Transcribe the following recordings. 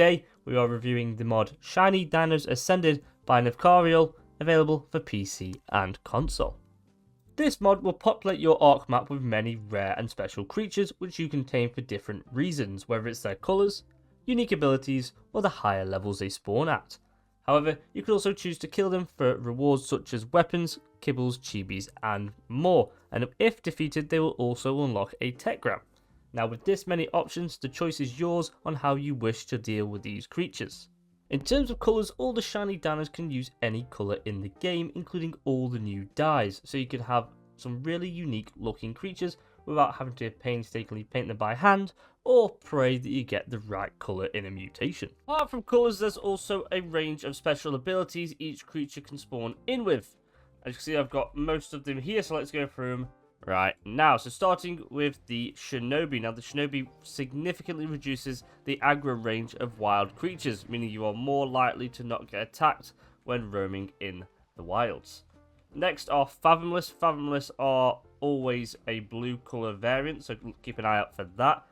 today we are reviewing the mod Shiny Dinos Ascended by Navcarial, available for PC and console. This mod will populate your Ark map with many rare and special creatures which you can tame for different reasons, whether it's their colours, unique abilities, or the higher levels they spawn at. However, you can also choose to kill them for rewards such as weapons, kibbles, chibis, and more, and if defeated they will also unlock a tetragram. Now with this many options, the choice is yours on how you wish to deal with these creatures. In terms of colours, all the shiny dinos can use any colour in the game, including all the new dyes, so you can have some really unique looking creatures without having to painstakingly paint them by hand, or pray that you get the right colour in a mutation. Apart from colours, there's also a range of special abilities each creature can spawn in with. As you can see, I've got most of them here, so let's go through them right now. So starting with the Shinobi. Now the Shinobi significantly reduces the aggro range of wild creatures, meaning you are more likely to not get attacked when roaming in the wilds. Next are Fathomless. Fathomless are always a blue colour variant, so keep an eye out for that.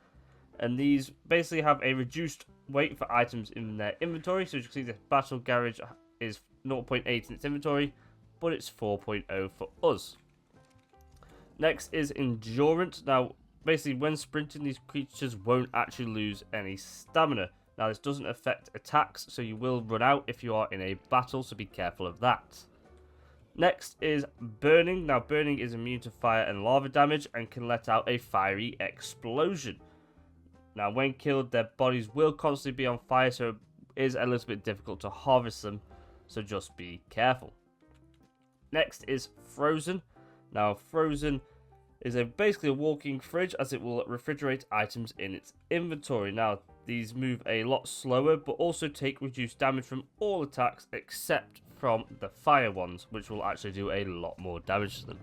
And these basically have a reduced weight for items in their inventory. So as you can see, the Battle Garage is 0.8 in its inventory, but it's 4.0 for us. Next is Endurance. Now, basically, when sprinting, these creatures won't actually lose any stamina. Now, this doesn't affect attacks, so you will run out if you are in a battle, so be careful of that. Next is Burning. Now, Burning is immune to fire and lava damage and can let out a fiery explosion. Now, when killed, their bodies will constantly be on fire, so it is a little bit difficult to harvest them, so just be careful. Next is Frozen. Now, Frozen is basically a walking fridge, as it will refrigerate items in its inventory. Now, these move a lot slower, but also take reduced damage from all attacks except from the fire ones, which will actually do a lot more damage to them.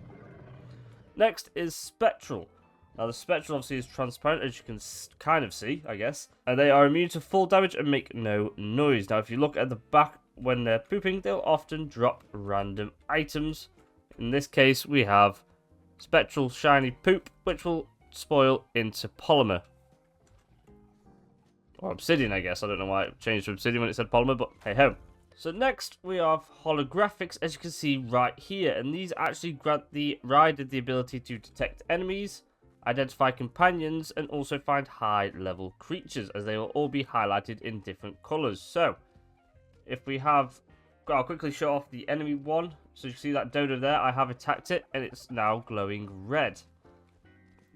Next is Spectral. Now, the Spectral obviously is transparent, as you can kind of see, I guess. And they are immune to full damage and make no noise. Now, if you look at the back when they're pooping, they'll often drop random items. In this case, we have Spectral Shiny Poop, which will spoil into Polymer. Or Obsidian, I guess. I don't know why it changed to Obsidian when it said Polymer, but hey-ho. So next, we have Holographics, as you can see right here. And these actually grant the rider the ability to detect enemies, identify companions, and also find high-level creatures, as they will all be highlighted in different colours. So, if we have... I'll quickly show off the enemy one. So you can see that dodo there, I have attacked it, and it's now glowing red.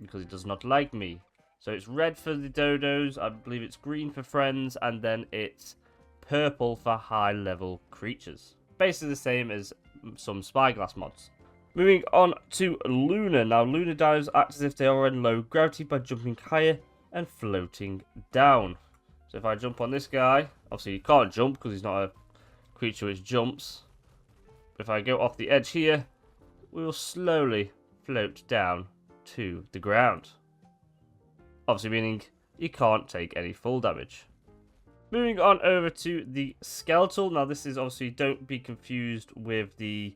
Because it does not like me. So it's red for the dodos, I believe it's green for friends, and then it's purple for high-level creatures. Basically the same as some Spyglass mods. Moving on to Lunar. Now, Lunar dinos act as if they are in low gravity by jumping higher and floating down. So if I jump on this guy, obviously you can't jump because he's not a creature which jumps. If I go off the edge here, we will slowly float down to the ground. Obviously meaning you can't take any full damage. Moving on over to the Skeletal. Now this is obviously, don't be confused with the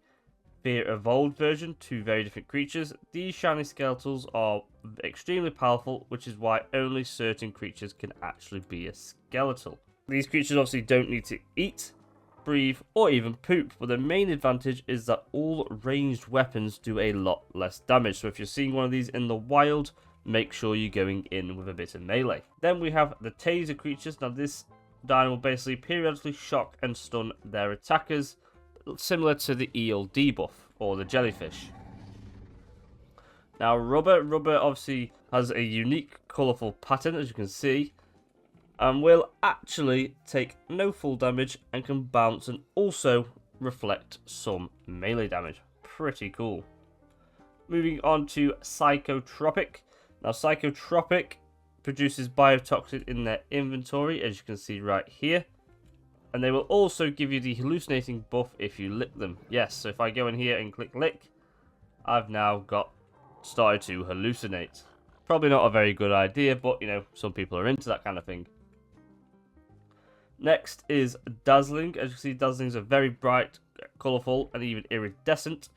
Fear Evolved version, two very different creatures. These shiny Skeletals are extremely powerful, which is why only certain creatures can actually be a skeletal. These creatures obviously don't need to eat, breathe, or even poop, but the main advantage is that all ranged weapons do a lot less damage. So if you're seeing one of these in the wild, make sure you're going in with a bit of melee. Then we have the Taser creatures. Now this dino will basically periodically shock and stun their attackers, similar to the eel debuff or the jellyfish. Now Rubber obviously has a unique colourful pattern, as you can see, and will actually take no full damage and can bounce and also reflect some melee damage. Pretty cool. Moving on to Psychotropic. Now Psychotropic produces biotoxin in their inventory, as you can see right here. And they will also give you the hallucinating buff if you lick them. Yes, so if I go in here and click lick, I've now started to hallucinate. Probably not a very good idea, but you know, some people are into that kind of thing. Next is Dazzling. As you can see, Dazzlings are very bright, colourful, and even iridescent.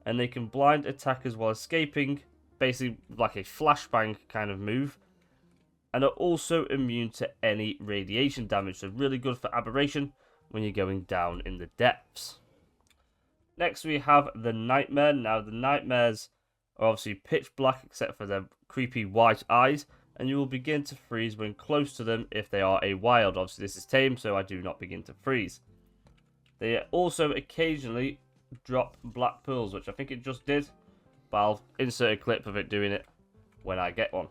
And they can blind attackers while escaping, basically like a flashbang kind of move. and are also immune to any radiation damage, so really good for aberration when you're going down in the depths. Next we have the Nightmare. Now the Nightmares are obviously pitch black except for their creepy white eyes, and you will begin to freeze when close to them if they are a wild. Obviously this is tame, so I do not begin to freeze. They also occasionally drop black pearls, which I think it just did, but I'll insert a clip of it doing it when I get one.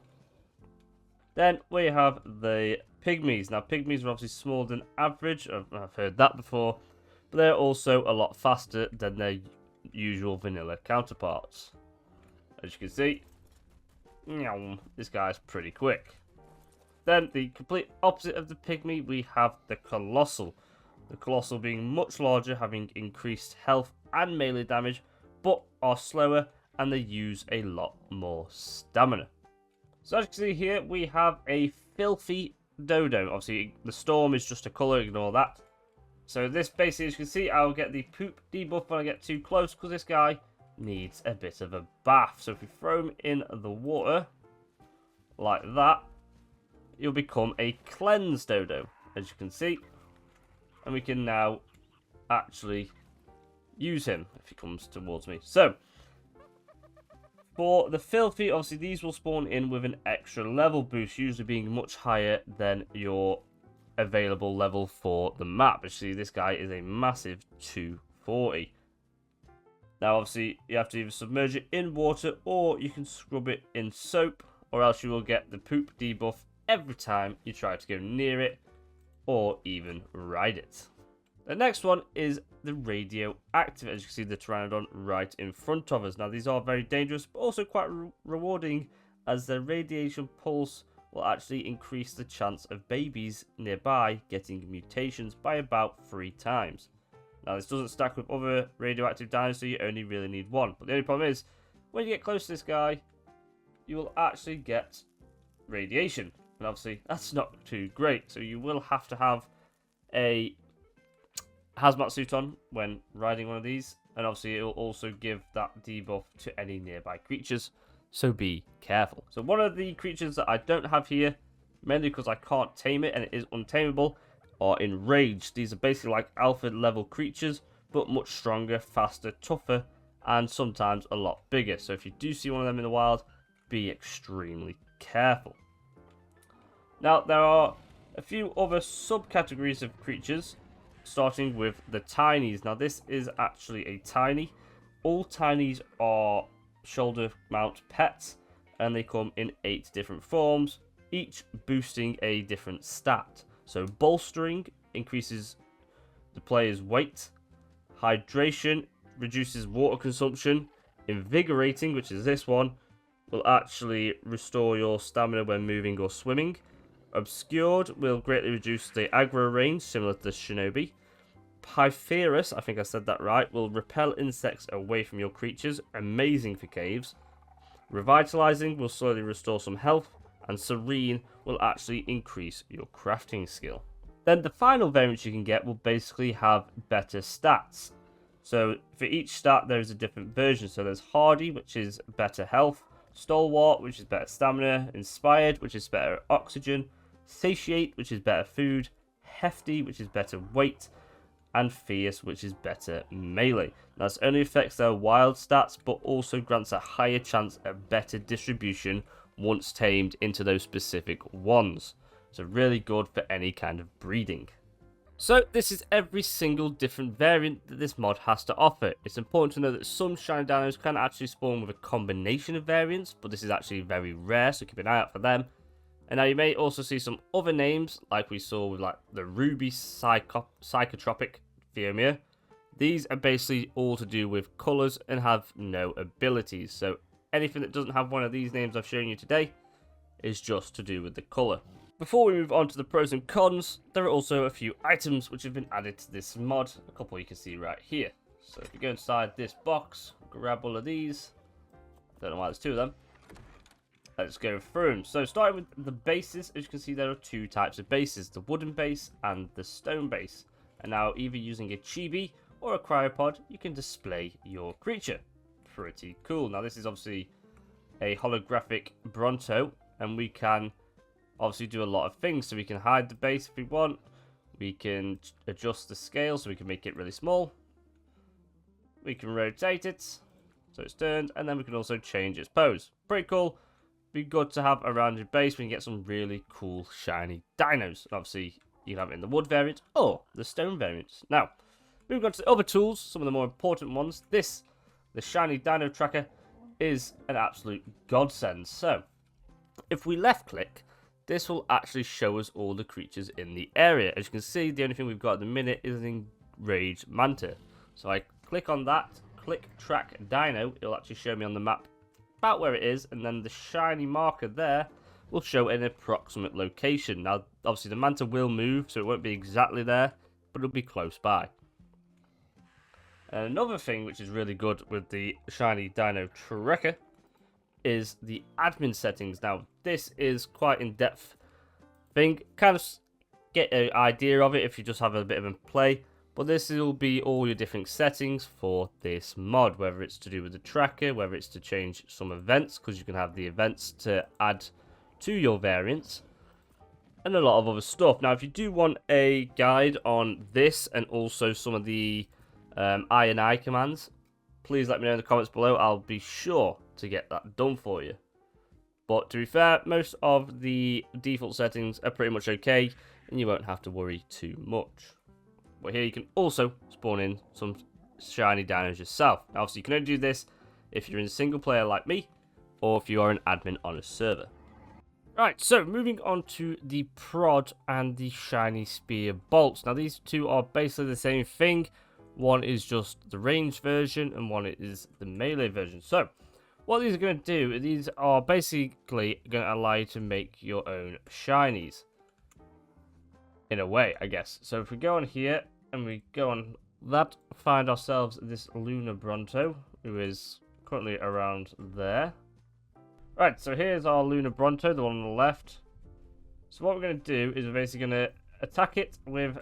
Then we have the Pygmies. Now Pygmies are obviously smaller than average, I've heard that before, but they're also a lot faster than their usual vanilla counterparts. As you can see, this guy's pretty quick. Then the complete opposite of the Pygmy, we have the Colossal. The Colossal being much larger, having increased health and melee damage, but are slower and they use a lot more stamina. So as you can see here, we have a filthy dodo. Obviously, the storm is just a colour, ignore that. So this basically, as you can see, I'll get the poop debuff when I get too close, because this guy needs a bit of a bath. So if we throw him in the water, like that, he'll become a cleansed dodo, as you can see. And we can now actually use him if he comes towards me. So, for the filthy, obviously these will spawn in with an extra level boost, usually being much higher than your available level for the map. Actually, this guy is a massive 240. Now, obviously, you have to either submerge it in water or you can scrub it in soap, or else you will get the poop debuff every time you try to go near it or even ride it. The next one is the radioactive. As you can see, the Pteranodon right in front of us. Now, these are very dangerous, but also quite rewarding, as their radiation pulse will actually increase the chance of babies nearby getting mutations by about 3 times. Now, this doesn't stack with other radioactive dinos, so you only really need one. But the only problem is, when you get close to this guy, you will actually get radiation. And obviously, that's not too great. So you will have to have a hazmat suit on when riding one of these. And obviously, it will also give that debuff to any nearby creatures. So be careful. So one of the creatures that I don't have here, mainly because I can't tame it and it is untamable, are enraged. These are basically like alpha level creatures, but much stronger, faster, tougher, and sometimes a lot bigger. So if you do see one of them in the wild, be extremely careful. Now, there are a few other subcategories of creatures, starting with the Tinies. Now, this is actually a Tiny. All Tinies are shoulder mount pets, and they come in 8 different forms, each boosting a different stat. So, bolstering increases the player's weight, hydration reduces water consumption, invigorating, which is this one, will actually restore your stamina when moving or swimming. Obscured will greatly reduce the aggro range, similar to the Shinobi. Pyphorus, I think I said that right, will repel insects away from your creatures, amazing for caves. Revitalizing will slowly restore some health, and Serene will actually increase your crafting skill. Then the final variant you can get will basically have better stats. So for each stat there is a different version. So there's Hardy, which is better health, Stalwart, which is better stamina, Inspired, which is better oxygen, Satiate, which is better food, Hefty, which is better weight, and Fierce, which is better melee. Now, this only affects their wild stats, but also grants a higher chance of better distribution once tamed into those specific ones. So really good for any kind of breeding. So this is every single different variant that this mod has to offer. It's important to know that some Shiny Dinos can actually spawn with a combination of variants, but this is actually very rare, so keep an eye out for them. And now you may also see some other names, like we saw with like the Ruby Psychotropic Theomia. These are basically all to do with colours and have no abilities. So anything that doesn't have one of these names I've shown you today is just to do with the colour. Before we move on to the pros and cons, there are also a few items which have been added to this mod. A couple you can see right here. So if you go inside this box, grab all of these. I don't know why there's 2 of them. Let's go through them. So starting with the bases, as you can see there are 2 types of bases, the wooden base and the stone base. And now either using a chibi or a cryopod, you can display your creature. Pretty cool. Now this is obviously a holographic Bronto, and we can obviously do a lot of things. So we can hide the base if we want. We can adjust the scale so we can make it really small. We can rotate it so it's turned, and then we can also change its pose. Pretty cool. Be good to have around your base when you get some really cool shiny dinos. And obviously, you can have it in the wood variant or the stone variants. Now, moving on to the other tools, some of the more important ones. The Shiny Dino Tracker, is an absolute godsend. So, if we left click, this will actually show us all the creatures in the area. As you can see, the only thing we've got at the minute is an enraged manta. So I click on that, click track dino, it'll actually show me on the map about where it is, and then the shiny marker there will show an approximate location. Now, obviously the manta will move, so it won't be exactly there, but it'll be close by. And another thing which is really good with the Shiny Dino Tracker is the admin settings. Now, this is quite in-depth thing. Kind of get an idea of it if you just have a bit of a play. But this will be all your different settings for this mod, whether it's to do with the tracker, whether it's to change some events, because you can have the events to add to your variants, and a lot of other stuff. Now, if you do want a guide on this and also some of the I and I commands, please let me know in the comments below. I'll be sure to get that done for you. But to be fair, most of the default settings are pretty much okay, and you won't have to worry too much. But here you can also spawn in some shiny dinos yourself. Now, obviously, you can only do this if you're in single player like me, or if you are an admin on a server. Right, so moving on to the prod and the shiny spear bolts. Now, these two are basically the same thing. One is just the ranged version, and one is the melee version. So, what these are going to do, these are basically going to allow you to make your own shinies. In a way, I guess. So if we go on here, and we go on that, find ourselves this Lunar Bronto, who is currently around there. Right, so here's our Lunar Bronto, the one on the left. So what we're going to do is we're basically going to attack it with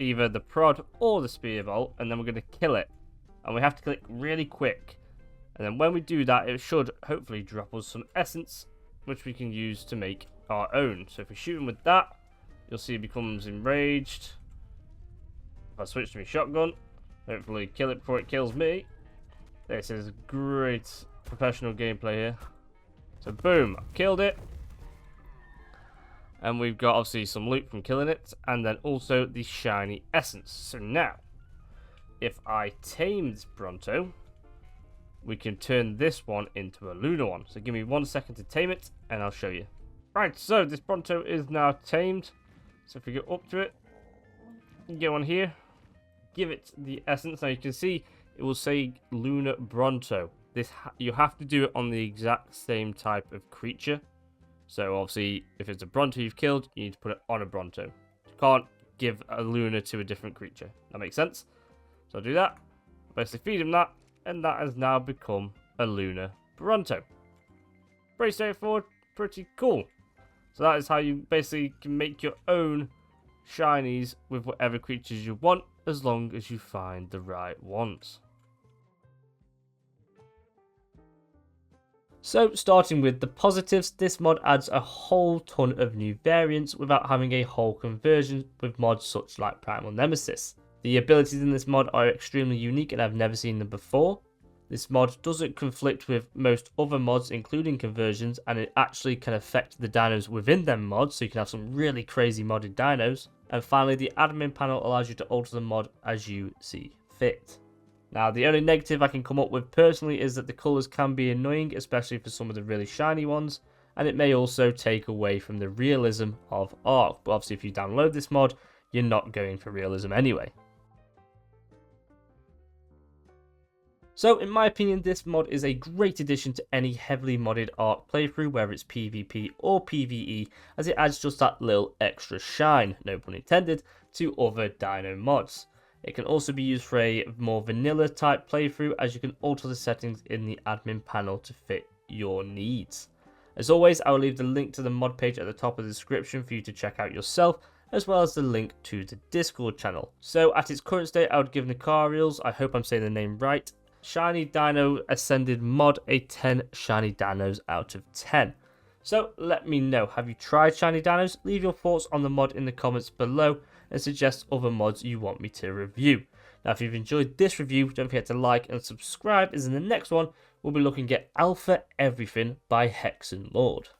either the prod or the spear bolt, and then we're going to kill it. And we have to click really quick. And then when we do that, it should hopefully drop us some essence, which we can use to make our own. So if we shoot him with that, you'll see it becomes enraged. If I switch to my shotgun, hopefully kill it before it kills me. This is great professional gameplay here. So boom, I've killed it. And we've got obviously some loot from killing it, and then also the shiny essence. So now, if I tame this Bronto, we can turn this one into a lunar one. So give me 1 second to tame it, and I'll show you. Right, so this Bronto is now tamed. So if we go up to it, get on here, give it the essence. Now you can see it will say Lunar Bronto. You have to do it on the exact same type of creature. So obviously, if it's a Bronto you've killed, you need to put it on a Bronto. You can't give a Lunar to a different creature. That makes sense? So I'll do that. Basically feed him that, and that has now become a Lunar Bronto. Pretty straightforward, pretty cool. So that is how you basically can make your own shinies with whatever creatures you want, as long as you find the right ones. So starting with the positives, this mod adds a whole ton of new variants without having a whole conversion with mods such like Primal Nemesis. The abilities in this mod are extremely unique and I've never seen them before. This mod doesn't conflict with most other mods including conversions, and it actually can affect the dinos within them mods, so you can have some really crazy modded dinos. And finally, the admin panel allows you to alter the mod as you see fit. Now, the only negative I can come up with personally is that the colours can be annoying, especially for some of the really shiny ones, and it may also take away from the realism of Ark. But obviously if you download this mod, you're not going for realism anyway. So in my opinion, this mod is a great addition to any heavily modded Ark playthrough, whether it's PvP or PvE, as it adds just that little extra shine, no pun intended, to other dino mods. It can also be used for a more vanilla type playthrough, as you can alter the settings in the admin panel to fit your needs. As always, I will leave the link to the mod page at the top of the description for you to check out yourself, as well as the link to the Discord channel. So at its current state, I would give Nicariel's, I hope I'm saying the name right, Shiny Dino Ascended mod a 10 Shiny Dinos out of 10. So let me know, have you tried Shiny Dinos? Leave your thoughts on the mod in the comments below and suggest other mods you want me to review. Now if you've enjoyed this review, don't forget to like and subscribe, as in the next one we'll be looking at Alpha Everything by Hexen Lord.